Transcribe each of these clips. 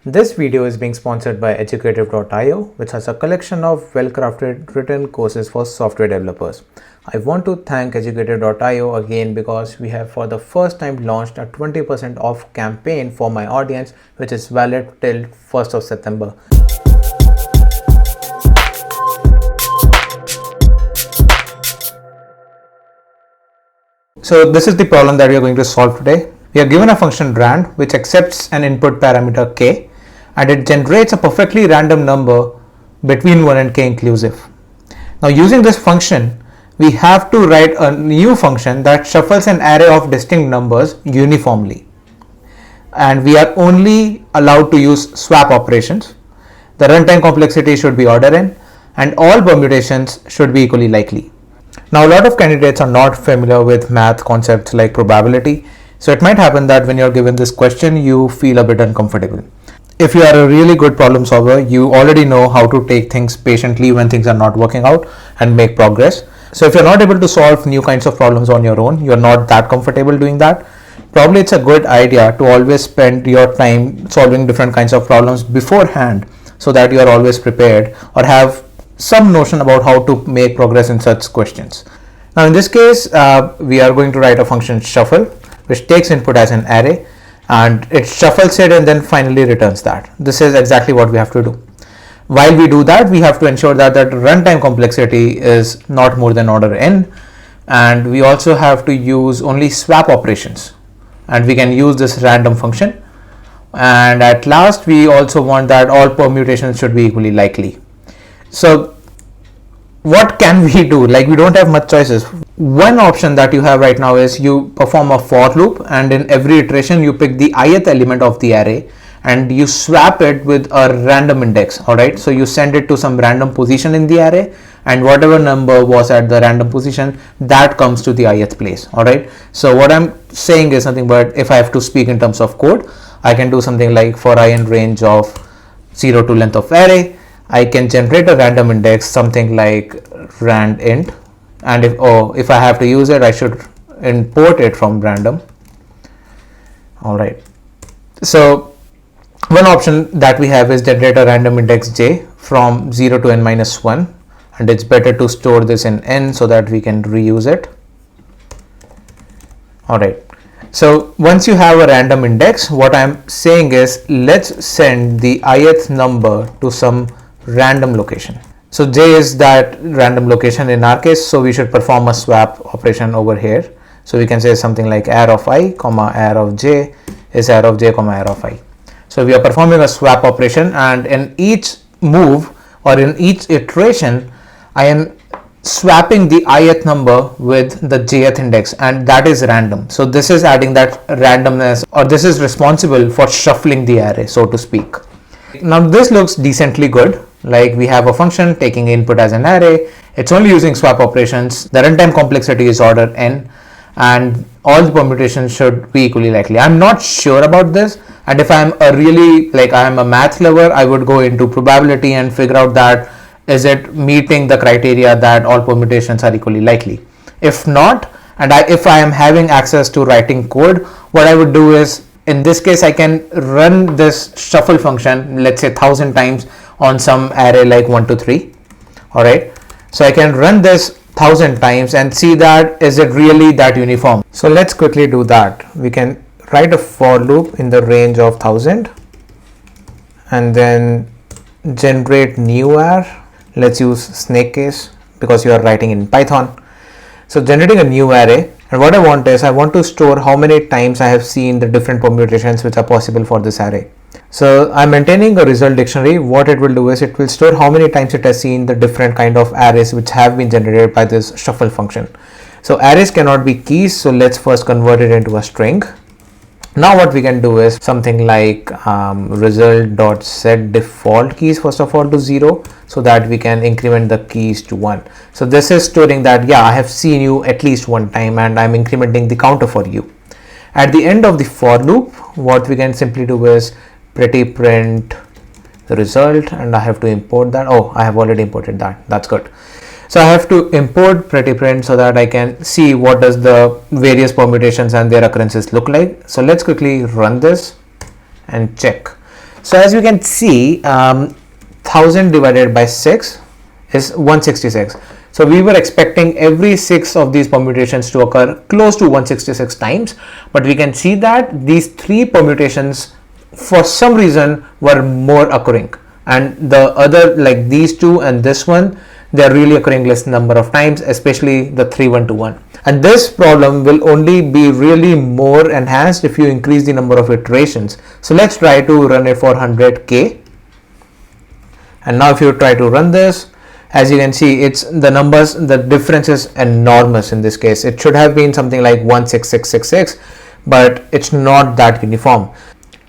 This video is being sponsored by Educative.io, which has a collection of well-crafted written courses for software developers. I want to thank Educative.io again because we have for the first time launched a 20% off campaign for my audience, which is valid till 1st of September. So this is the problem that we are going to solve today. We are given a function rand which accepts an input parameter k and it generates a perfectly random number between 1 and k inclusive. Now using this function, we have to write a new function that shuffles an array of distinct numbers uniformly. And we are only allowed to use swap operations. The runtime complexity should be order n and all permutations should be equally likely. Now a lot of candidates are not familiar with math concepts like probability, so it might happen that when you're given this question you feel a bit uncomfortable. If you are a really good problem solver, you already know how to take things patiently when things are not working out and make progress. So if you're not able to solve new kinds of problems on your own, you're not that comfortable doing that, probably it's a good idea to always spend your time solving different kinds of problems beforehand so that you are always prepared or have some notion about how to make progress in such questions. Now in this case, we are going to write a function shuffle which takes input as an array and it shuffles it and then finally returns that. This is exactly what we have to do. While we do that, we have to ensure that that runtime complexity is not more than order n, and we also have to use only swap operations, and we can use this random function. And at last, we also want that all permutations should be equally likely. So what can we do? Like, we don't have much choices. One option that you have right now is you perform a for loop, and in every iteration you pick the ith element of the array and you swap it with a random index. All right, so you send it to some random position in the array, and whatever number was at the random position, that comes to the ith place. All right, so what I'm saying is nothing but, if I have to speak in terms of code, I can do something like for I in range of 0 to length of array, I can generate a random index, something like rand int, and if I have to use it, I should import it from random. All right, so one option that we have is generate a random index j from 0 to n minus 1, and it's better to store this in n so that we can reuse it. All right, so once you have a random index, what I'm saying is let's send the ith number to some random location. So j is that random location in our case, so we should perform a swap operation over here. So we can say something like arr of I comma arr of j is arr of j comma arr of I. So we are performing a swap operation, and in each move or in each iteration I am swapping the ith number with the jth index, and that is random. So this is adding that randomness, or this is responsible for shuffling the array, so to speak. Now this looks decently good. Like, we have a function taking input as an array, it's only using swap operations, the runtime complexity is order n, and all the permutations should be equally likely. I'm not sure about this, and if I'm a math lover, I would go into probability and figure out that is it meeting the criteria that all permutations are equally likely. If not, and if I am having access to writing code, what I would do is, in this case, I can run this shuffle function, let's say 1000 times on some array like 1 to 3. All right, so I can run this 1000 times and see that is it really that uniform. So let's quickly do that. We can write a for loop in the range of 1000 and then generate new array. Let's use snake case because you are writing in Python. So generating a new array, and what I want is I want to store how many times I have seen the different permutations which are possible for this array. So I'm maintaining a result dictionary. What it will do is it will store how many times it has seen the different kind of arrays which have been generated by this shuffle function. So arrays cannot be keys, so let's first convert it into a string. Now what we can do is something like result.set default keys first of all to 0, so that we can increment the keys to 1. So this is storing that, yeah, I have seen you at least one time and I'm incrementing the counter for you. At the end of the for loop, what we can simply do is pretty print the result, and I have to import that. Oh, I have already imported that. That's good. So I have to import prettyprint so that I can see what does the various permutations and their occurrences look like. So let's quickly run this and check. So as you can see, 1000 divided by 6 is 166. So we were expecting every 6 of these permutations to occur close to 166 times, but we can see that these 3 permutations for some reason were more occurring, and the other, like these 2 and this one, they are really occurring less number of times, especially the 3121. And this problem will only be really more enhanced if you increase the number of iterations. So let's try to run it for 100k. And now if you try to run this, as you can see, it's the numbers, the difference is enormous in this case. It should have been something like 16666, but it's not that uniform.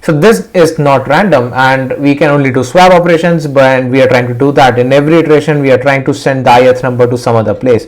So this is not random, and we can only do swap operations, but we are trying to do that. In every iteration, we are trying to send the ith number to some other place,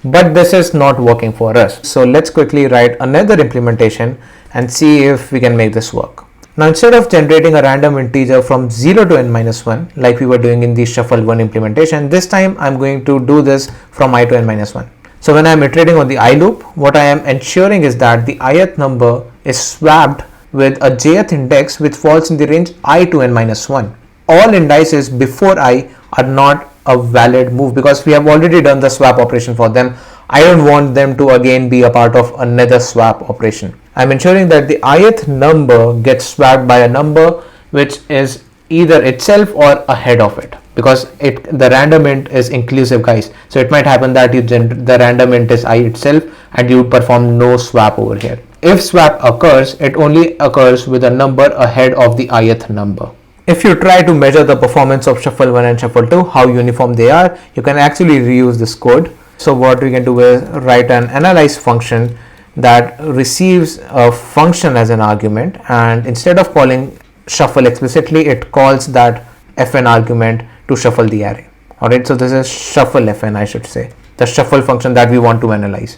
but this is not working for us. So let's quickly write another implementation and see if we can make this work. Now, instead of generating a random integer from 0 to n minus 1 like we were doing in the shuffle 1 implementation, this time I'm going to do this from I to n minus 1. So when I'm iterating on the I loop, what I am ensuring is that the ith number is swapped with a jth index which falls in the range I to n minus 1. All indices before I are not a valid move because we have already done the swap operation for them. I don't want them to again be a part of another swap operation. I'm ensuring that the ith number gets swapped by a number which is either itself or ahead of it, because the random int is inclusive, guys. So it might happen that the random int is I itself and you perform no swap over here. If swap occurs, it only occurs with a number ahead of the ith number. If you try to measure the performance of shuffle 1 and shuffle 2, how uniform they are, you can actually reuse this code. So what we can do is write an analyze function that receives a function as an argument, and instead of calling shuffle explicitly, it calls that fn argument to shuffle the array. Alright, so this is shuffle fn, I should say, the shuffle function that we want to analyze.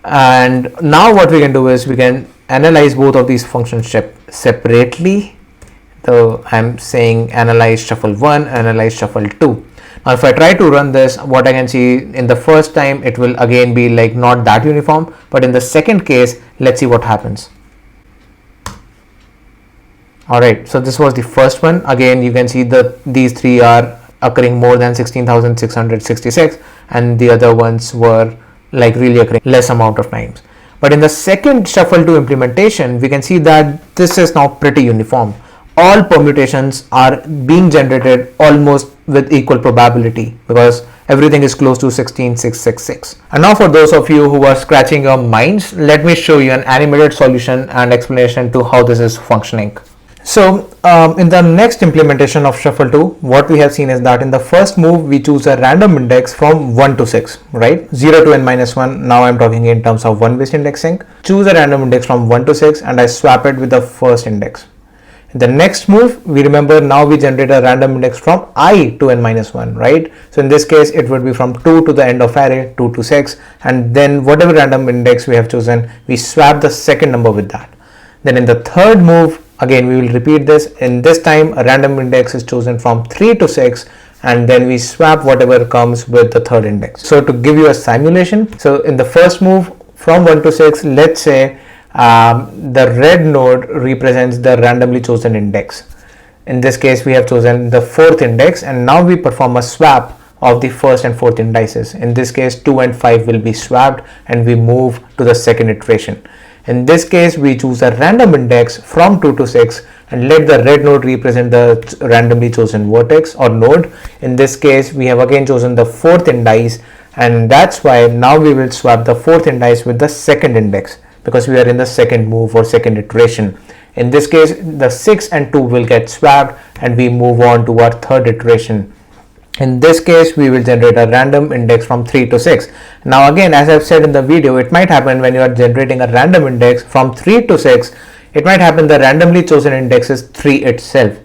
And now what we can do is we can analyze both of these functions separately. So I'm saying analyze shuffle 1, analyze shuffle 2. Now if I try to run this, what I can see in the first time, it will again be like not that uniform, but in the second case, let's see what happens. Alright, so this was the first one. Again, you can see that these 3 are occurring more than 16,666, and the other ones were like really occurring less amount of times. But in the second shuffle 2 implementation, we can see that this is now pretty uniform. All permutations are being generated almost with equal probability because everything is close to 16666. And now for those of you who are scratching your minds, let me show you an animated solution and explanation to how this is functioning. So in the next implementation of shuffle 2, what we have seen is that in the first move, we choose a random index from 1 to 6, right? 0 to n minus 1. Now I'm talking in terms of 1 based indexing. Choose a random index from 1 to 6 and I swap it with the first index. In the next move, we remember now we generate a random index from I to n minus 1, right? So in this case, it would be from 2 to the end of array, 2 to 6. And then whatever random index we have chosen, we swap the second number with that. Then in the third move, again, we will repeat this. In this time, a random index is chosen from 3 to 6. And then we swap whatever comes with the third index. So to give you a simulation, so in the first move from 1 to 6, let's say the red node represents the randomly chosen index. In this case, we have chosen the fourth index, and now we perform a swap of the first and fourth indices. In this case, 2 and 5 will be swapped and we move to the second iteration. In this case, we choose a random index from 2 to 6 and let the red node represent the randomly chosen vertex or node. In this case, we have again chosen the fourth index, and that's why now we will swap the fourth index with the second index, because we are in the second move or second iteration. In this case, the 6 and 2 will get swapped and we move on to our third iteration. In this case, we will generate a random index from 3 to 6. Now again, as I've said in the video, it might happen when you are generating a random index from 3 to 6, it might happen the randomly chosen index is 3 itself.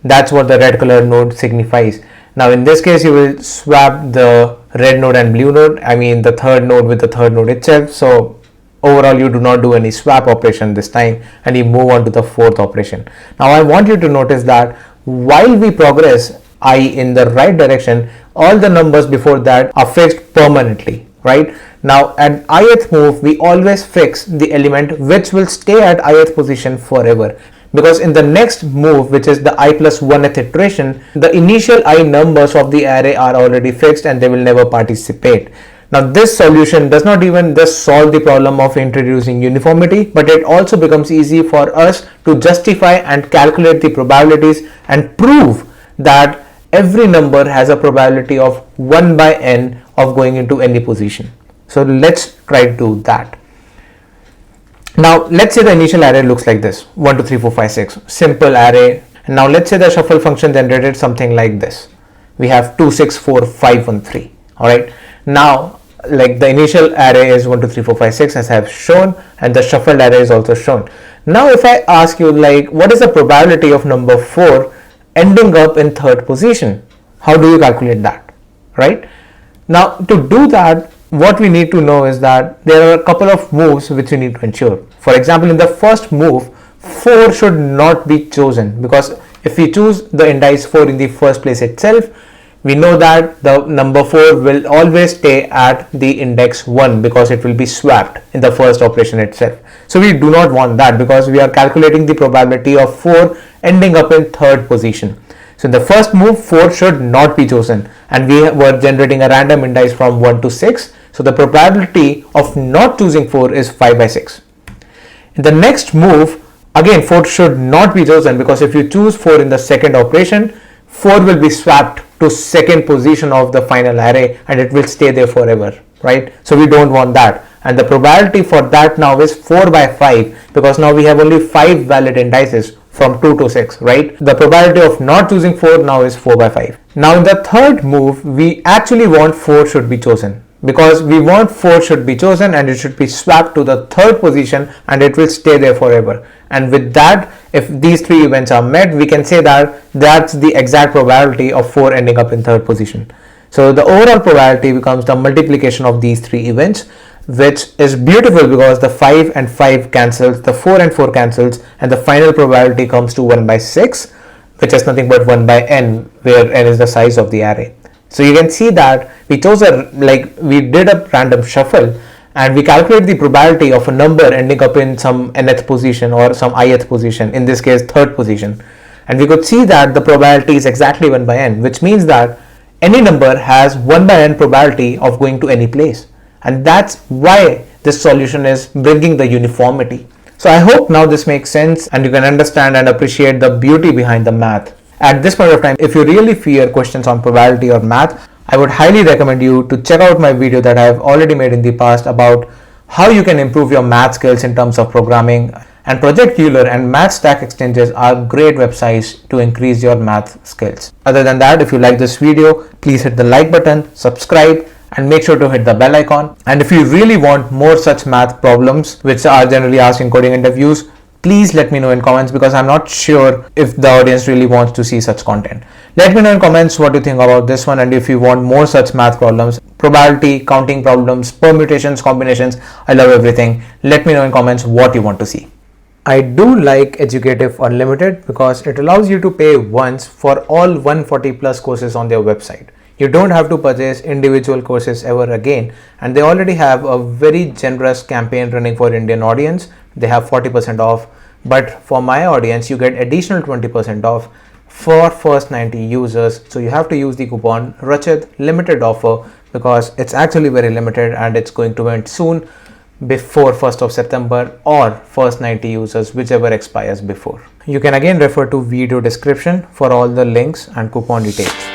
That's what the red color node signifies. Now in this case, you will swap the red node and blue node, I mean the third node with the third node itself. So overall, you do not do any swap operation this time and you move on to the fourth operation. Now I want you to notice that while we progress I in the right direction, all the numbers before that are fixed permanently, right? Now at ith move, we always fix the element which will stay at ith position forever. because in the next move, which is the I plus 1th iteration, the initial I numbers of the array are already fixed and they will never participate. Now this solution does not even just solve the problem of introducing uniformity, but it also becomes easy for us to justify and calculate the probabilities and prove that every number has a probability of 1 by n of going into any position. So let's try to do that. Now let's say the initial array looks like this: 1, 2, 3, 4, 5, 6, simple array. And now let's say the shuffle function generated something like this. We have 2, 6, 4, 5, 1, 3. All right. Now, like the initial array is 1, 2, 3, 4, 5, 6 as I have shown, and the shuffled array is also shown. Now if I ask you, like, what is the probability of number 4 ending up in third position? How do you calculate that, right? Now to do that, what we need to know is that there are a couple of moves which we need to ensure. For example, in the first move, 4 should not be chosen, because if we choose the index 4 in the first place itself, we know that the number 4 will always stay at the index 1 because it will be swapped in the first operation itself. So we do not want that, because we are calculating the probability of 4 ending up in third position. So in the first move, 4 should not be chosen, and we were generating a random index from 1 to 6. So the probability of not choosing 4 is 5 by 6. In the next move, again 4 should not be chosen, because if you choose 4 in the second operation, 4 will be swapped to second position of the final array and it will stay there forever, right? So we don't want that, and the probability for that now is 4 by 5, because now we have only 5 valid indices from 2 to 6, right? The probability of not choosing 4 now is 4 by 5. Now in the third move, we actually want 4 should be chosen, because we want 4 should be chosen and it should be swapped to the third position and it will stay there forever. And with that, if these three events are met, we can say that that's the exact probability of 4 ending up in third position. So the overall probability becomes the multiplication of these three events, which is beautiful because the 5 and 5 cancels, the 4 and 4 cancels, and the final probability comes to 1 by 6, which is nothing but 1 by n, where n is the size of the array. So you can see that we chose we did a random shuffle and we calculate the probability of a number ending up in some nth position or some ith position, in this case third position, and we could see that the probability is exactly 1 by n, which means that any number has 1 by n probability of going to any place, and that's why this solution is bringing the uniformity. So I hope now this makes sense and you can understand and appreciate the beauty behind the math. At this point of time, if you really fear questions on probability or math, I would highly recommend you to check out my video that I have already made in the past about how you can improve your math skills in terms of programming. And Project Euler and MathStack exchanges are great websites to increase your math skills. Other than that, if you like this video, please hit the like button, subscribe, and make sure to hit the bell icon. And if you really want more such math problems, which are generally asked in coding interviews, please let me know in comments, because I'm not sure if the audience really wants to see such content. Let me know in comments what you think about this one, and if you want more such math problems, probability, counting problems, permutations, combinations, I love everything. Let me know in comments what you want to see. I do like Educative Unlimited because it allows you to pay once for all 140 plus courses on their website. You don't have to purchase individual courses ever again, and they already have a very generous campaign running for Indian audience. They have 40% off, but for my audience you get additional 20% off for first 90 users. So you have to use the coupon Rachit limited offer, because it's actually very limited and it's going to end soon, before 1st of September, or first 90 users, whichever expires before. You can again refer to video description for all the links and coupon details.